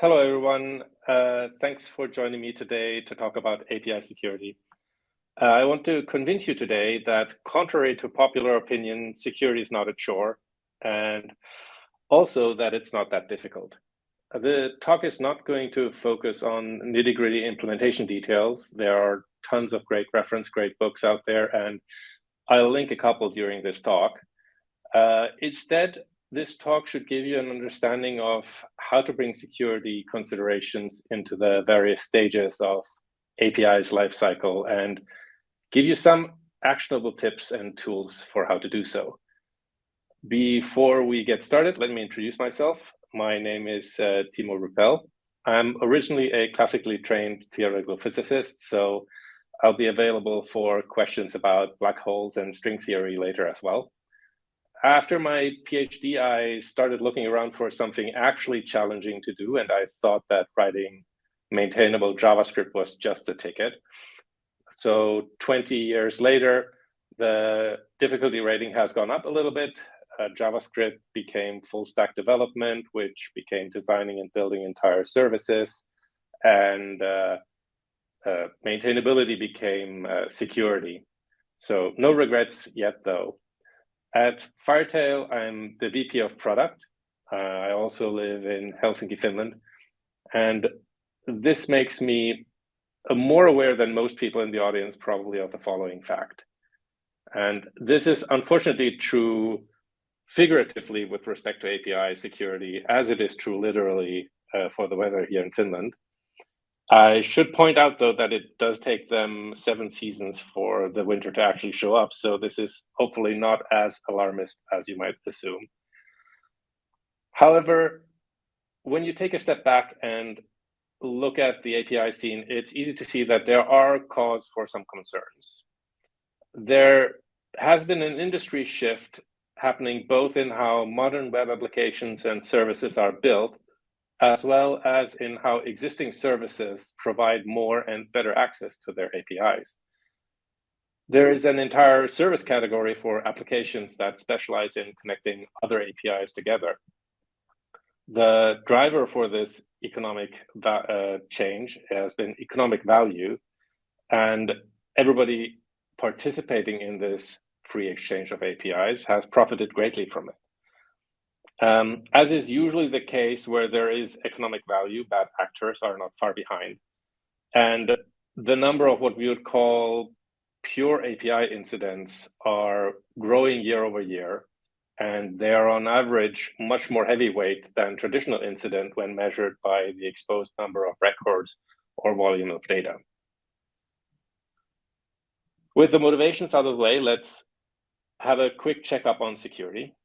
Hello, everyone. Thanks for joining me today to talk about API security. I want to convince you today that contrary to popular opinion, security is not a chore, and also that it's not that difficult. The talk is not going to focus on nitty-gritty implementation details. There are tons of great great books out there, and I'll link a couple during this talk. Instead, this talk should give you an understanding of how to bring security considerations into the various stages of API's lifecycle and give you some actionable tips and tools for how to do so. Before we get started, let me introduce myself. My name is Timo Rüppell. I'm originally a classically trained theoretical physicist, so I'll be available for questions about black holes and string theory later as well. After my PhD, I started looking around for something actually challenging to do, and I thought that writing maintainable JavaScript was just the ticket. So 20 years later, the difficulty rating has gone up a little bit. JavaScript became full stack development, which became designing and building entire services, and maintainability became security. So no regrets yet, though. At FireTail, I'm the VP of product. I also live in Helsinki, Finland. And this makes me more aware than most people in the audience probably of the following fact. And this is unfortunately true figuratively with respect to API security, as it is true literally for the weather here in Finland. I should point out, though, that it does take them 7 seasons for the winter to actually show up. So this is hopefully not as alarmist as you might assume. However, when you take a step back and look at the API scene, it's easy to see that there are cause for some concerns. There has been an industry shift happening both in how modern web applications and services are built, as well as in how existing services provide more and better access to their APIs. There is an entire service category for applications that specialize in connecting other APIs together. The driver for this economic change has been economic value, and everybody participating in this free exchange of APIs has profited greatly from it. As is usually the case where there is economic value, bad actors are not far behind. And the number of what we would call pure API incidents are growing year over year, and they are on average much more heavyweight than traditional incident when measured by the exposed number of records or volume of data. With the motivations out of the way, let's have a quick checkup on security.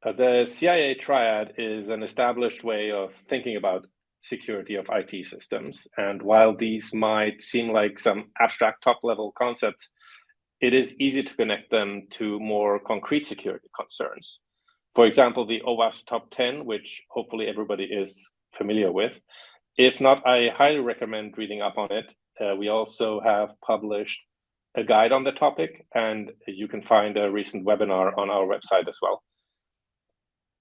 The CIA Triad is an established way of thinking about security of IT systems. And while these might seem like some abstract top-level concepts, it is easy to connect them to more concrete security concerns. For example, the OWASP top 10, which hopefully everybody is familiar with. If not, I highly recommend reading up on it. We also have published a guide on the topic, and you can find a recent webinar on our website as well.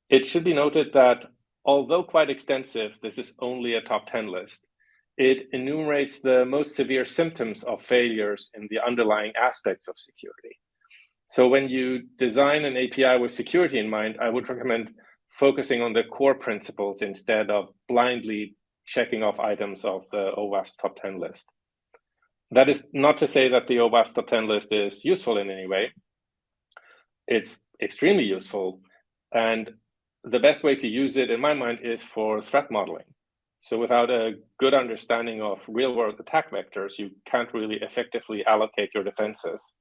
It should be noted that although quite extensive, this is only a top 10 list. It enumerates the most severe symptoms of failures in the underlying aspects of security. So when you design an API with security in mind, I would recommend focusing on the core principles instead of blindly checking off items of the OWASP top 10 list. That is not to say that the OWASP top 10 list is useful in any way. It's extremely useful, and the best way to use it, in my mind, is for threat modeling. So without a good understanding of real-world attack vectors, you can't really effectively allocate your defenses.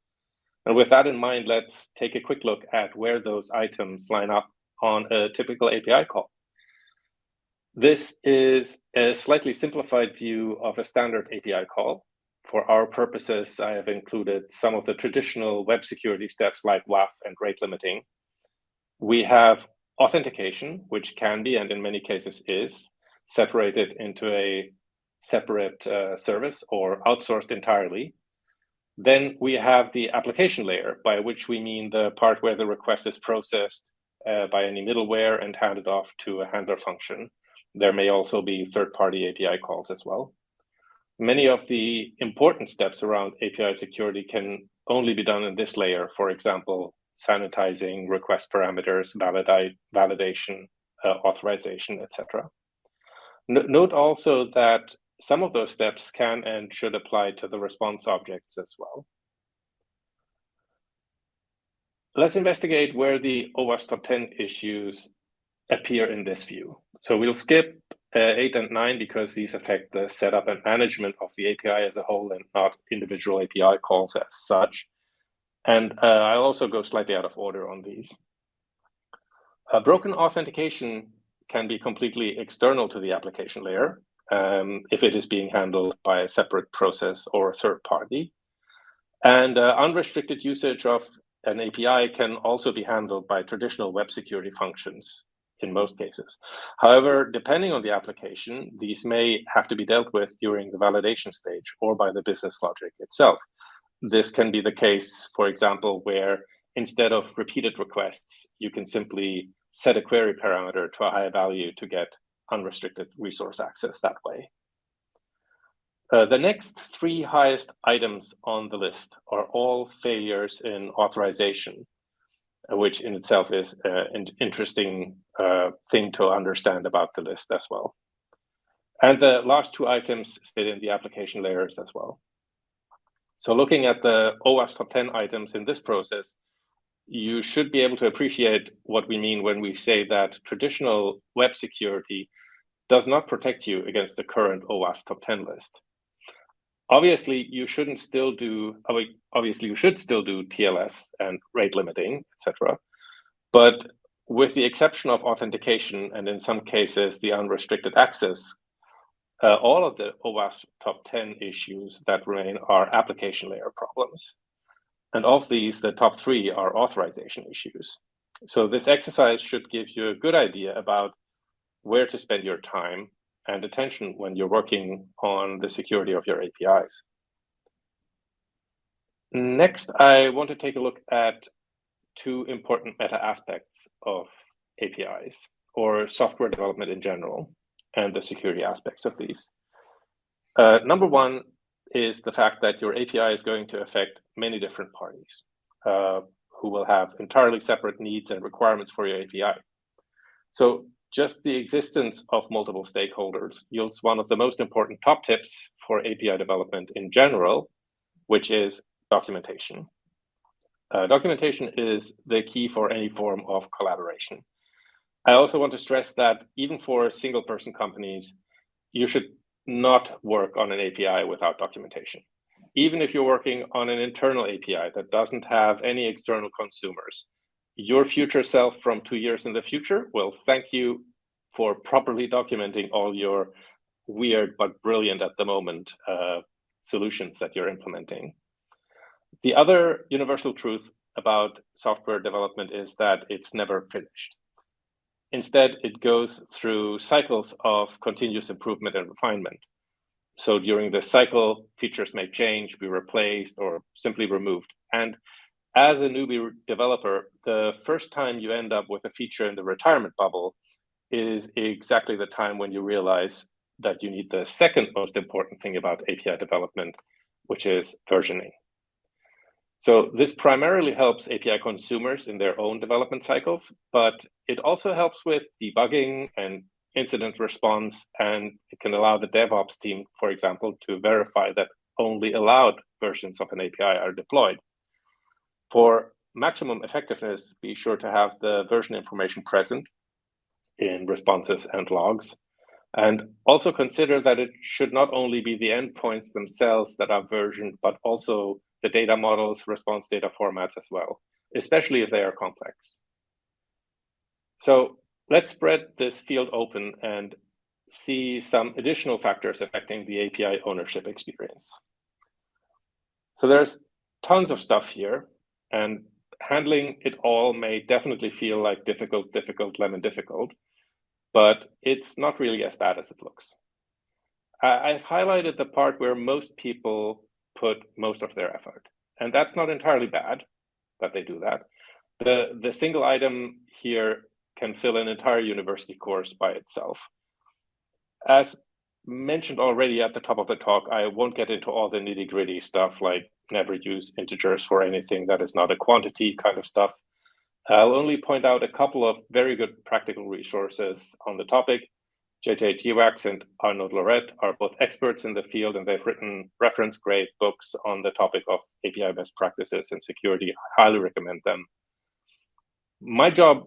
And with that in mind, let's take a quick look at where those items line up on a typical API call. This is a slightly simplified view of a standard API call. For our purposes, I have included some of the traditional web security steps like WAF and rate limiting. We have authentication, which can be, and in many cases is, separated into a separate service or outsourced entirely. Then we have the application layer, by which we mean the part where the request is processed by any middleware and handed off to a handler function. There may also be third-party API calls as well. Many of the important steps around API security can only be done in this layer. For example, sanitizing, request parameters, validation, authorization, etc. Note also that some of those steps can and should apply to the response objects as well. Let's investigate where the OWASP top 10 issues appear in this view. So we'll skip 8 and 9 because these affect the setup and management of the API as a whole and not individual API calls as such. And I'll also go slightly out of order on these. Broken authentication can be completely external to the application layer if it is being handled by a separate process or a third party. And unrestricted usage of an API can also be handled by traditional web security functions in most cases. However, depending on the application, these may have to be dealt with during the validation stage or by the business logic itself. This can be the case, for example, where instead of repeated requests, you can simply set a query parameter to a higher value to get unrestricted resource access that way. The next 3 highest items on the list are all failures in authorization, which in itself is an interesting thing to understand about the list as well. And the last 2 items sit in the application layers as well. So looking at the OWASP top 10 items in this process, you should be able to appreciate what we mean when we say that traditional web security does not protect you against the current OWASP top 10 list. Obviously, you should still do TLS and rate limiting, etc. But with the exception of authentication and in some cases the unrestricted access, all of the OWASP top 10 issues that remain are application layer problems. And of these, the top 3 are authorization issues. So this exercise should give you a good idea about where to spend your time and attention when you're working on the security of your APIs. Next, I want to take a look at 2 important meta aspects of APIs or software development in general and the security aspects of these. Number 1 is the fact that your API is going to affect many different parties who will have entirely separate needs and requirements for your API. So just the existence of multiple stakeholders yields one of the most important top tips for API development in general, which is documentation. Documentation is the key for any form of collaboration. I also want to stress that even for single-person companies, you should not work on an API without documentation. Even if you're working on an internal API that doesn't have any external consumers, your future self from 2 years in the future will thank you for properly documenting all your weird but brilliant at the moment solutions that you're implementing. The other universal truth about software development is that it's never finished. Instead, it goes through cycles of continuous improvement and refinement. So during the cycle, features may change, be replaced, or simply removed. And as a newbie developer, the first time you end up with a feature in the retirement bubble is exactly the time when you realize that you need the second most important thing about API development, which is versioning. So this primarily helps API consumers in their own development cycles, but it also helps with debugging and incident response, and it can allow the DevOps team, for example, to verify that only allowed versions of an API are deployed. For maximum effectiveness, be sure to have the version information present in responses and logs. And also consider that it should not only be the endpoints themselves that are versioned, but also the data models, response data formats as well, especially if they are complex. So let's spread this field open and see some additional factors affecting the API ownership experience. So there's tons of stuff here, and handling it all may definitely feel like difficult, lemon difficult, but it's not really as bad as it looks. I've highlighted the part where most people put most of their effort, and that's not entirely bad that they do that. The single item here can fill an entire university course by itself. As mentioned already at the top of the talk, I won't get into all the nitty-gritty stuff like never use integers for anything that is not a quantity kind of stuff. I'll only point out a couple of very good practical resources on the topic. J.J. Tiwax and Arnaud Lorette are both experts in the field, and they've written reference-grade books on the topic of API best practices and security. I highly recommend them. My job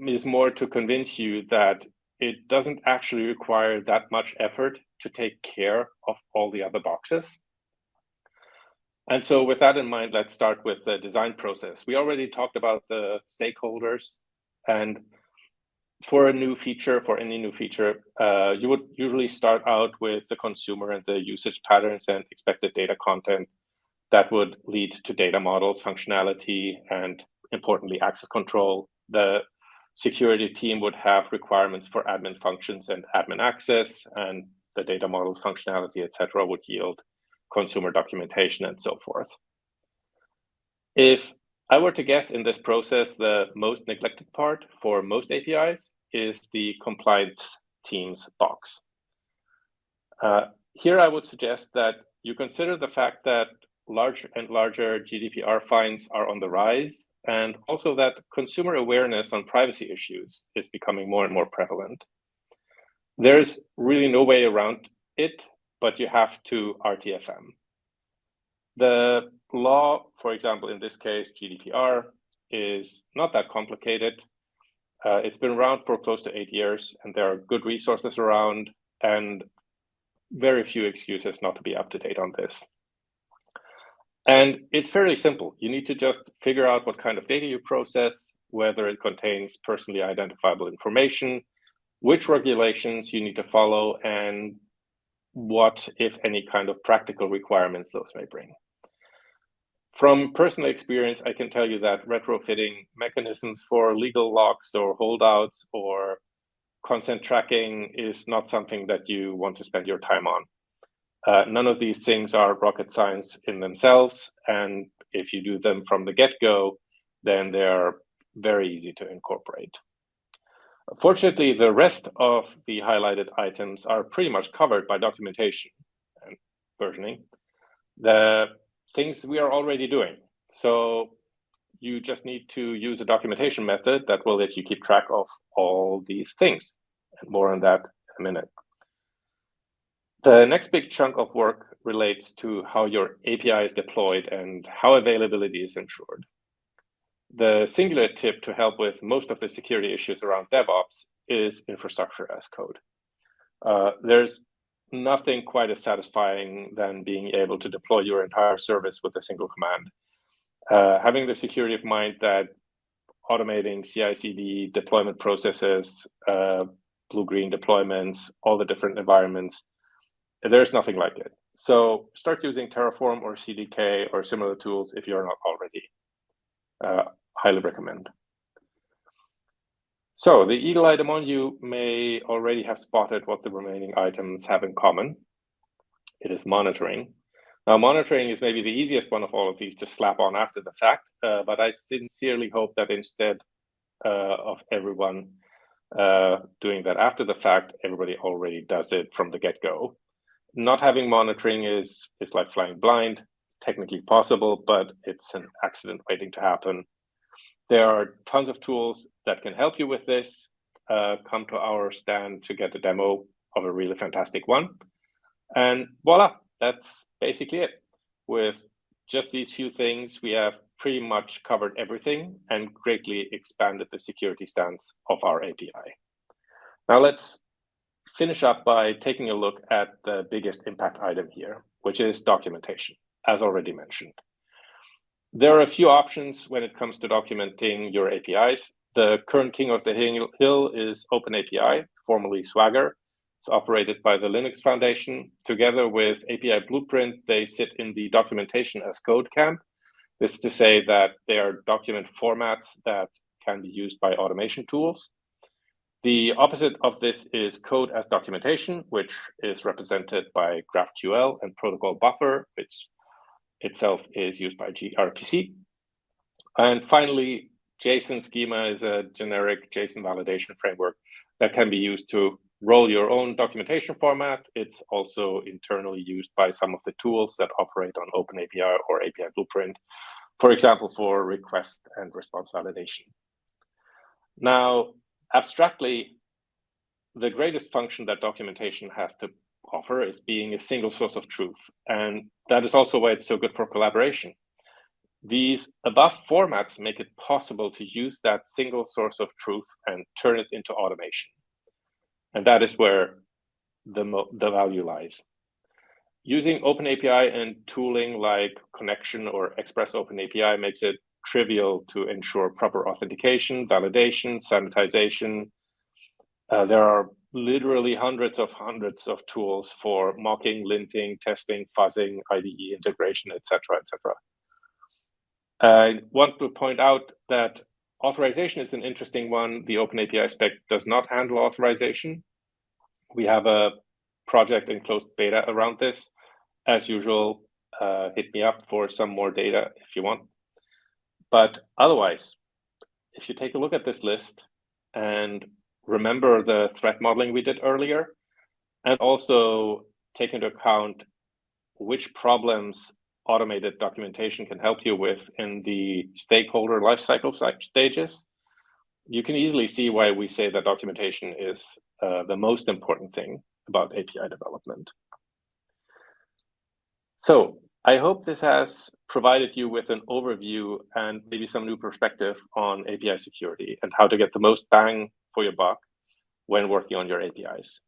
is more to convince you that it doesn't actually require that much effort to take care of all the other boxes. And so with that in mind, let's start with the design process. We already talked about the stakeholders, and for any new feature, you would usually start out with the consumer and the usage patterns and expected data content that would lead to data models, functionality, and importantly, access control. The security team would have requirements for admin functions and admin access, and the data models, functionality, etc., would yield consumer documentation and so forth. If I were to guess in this process, the most neglected part for most APIs is the compliance team's box. Here I would suggest that you consider the fact that larger and larger GDPR fines are on the rise, and also that consumer awareness on privacy issues is becoming more and more prevalent. There's really no way around it, but you have to RTFM. The law, for example, in this case, GDPR, is not that complicated. It's been around for close to 8 years, and there are good resources around and very few excuses not to be up to date on this. And it's fairly simple. You need to just figure out what kind of data you process, whether it contains personally identifiable information, which regulations you need to follow, and what, if any, kind of practical requirements those may bring. From personal experience, I can tell you that retrofitting mechanisms for legal locks or holdouts or consent tracking is not something that you want to spend your time on. None of these things are rocket science in themselves, and if you do them from the get-go, then they're very easy to incorporate. Fortunately, the rest of the highlighted items are pretty much covered by documentation and versioning, the things we are already doing. So you just need to use a documentation method that will let you keep track of all these things, and more on that in a minute. The next big chunk of work relates to how your API is deployed and how availability is ensured. The singular tip to help with most of the security issues around DevOps is infrastructure as code. There's nothing quite as satisfying than being able to deploy your entire service with a single command. Having the security of mind that automating CI/CD deployment processes, blue-green deployments, all the different environments, there's nothing like it. So start using Terraform or CDK or similar tools if you're not already. Highly recommend. So the eagle-eyed among you may already have spotted what the remaining items have in common. It is monitoring. Now, monitoring is maybe the easiest one of all of these to slap on after the fact, but I sincerely hope that instead of everyone doing that after the fact, everybody already does it from the get-go. Not having monitoring is like flying blind. It's technically possible, but it's an accident waiting to happen. There are tons of tools that can help you with this. Come to our stand to get a demo of a really fantastic one. And voila, that's basically it. With just these few things, we have pretty much covered everything and greatly expanded the security stance of our API. Now let's finish up by taking a look at the biggest impact item here, which is documentation, as already mentioned. There are a few options when it comes to documenting your APIs. The current king of the hill is OpenAPI, formerly Swagger. It's operated by the Linux Foundation. Together with API Blueprint, they sit in the documentation as code camp. This is to say that they are document formats that can be used by automation tools. The opposite of this is code as documentation, which is represented by GraphQL and Protocol Buffer, which itself is used by gRPC. And finally, JSON schema is a generic JSON validation framework that can be used to roll your own documentation format. It's also internally used by some of the tools that operate on OpenAPI or API Blueprint, for example, for request and response validation. Now, abstractly, the greatest function that documentation has to offer is being a single source of truth. And that is also why it's so good for collaboration. These above formats make it possible to use that single source of truth and turn it into automation. And that is where the value lies. Using OpenAPI and tooling like Connection or Express OpenAPI makes it trivial to ensure proper authentication, validation, sanitization. There are literally hundreds of tools for mocking, linting, testing, fuzzing, IDE integration, etc., etc. I want to point out that authorization is an interesting one. The OpenAPI spec does not handle authorization. We have a project in closed beta around this. As usual, hit me up for some more data if you want. But otherwise, if you take a look at this list and remember the threat modeling we did earlier, and also take into account which problems automated documentation can help you with in the stakeholder lifecycle stages, you can easily see why we say that documentation is the most important thing about API development. So I hope this has provided you with an overview and maybe some new perspective on API security and how to get the most bang for your buck when working on your APIs.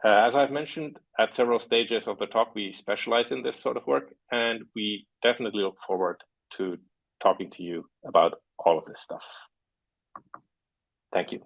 As I've mentioned at several stages of the talk, we specialize in this sort of work, and we definitely look forward to talking to you about all of this stuff. Thank you.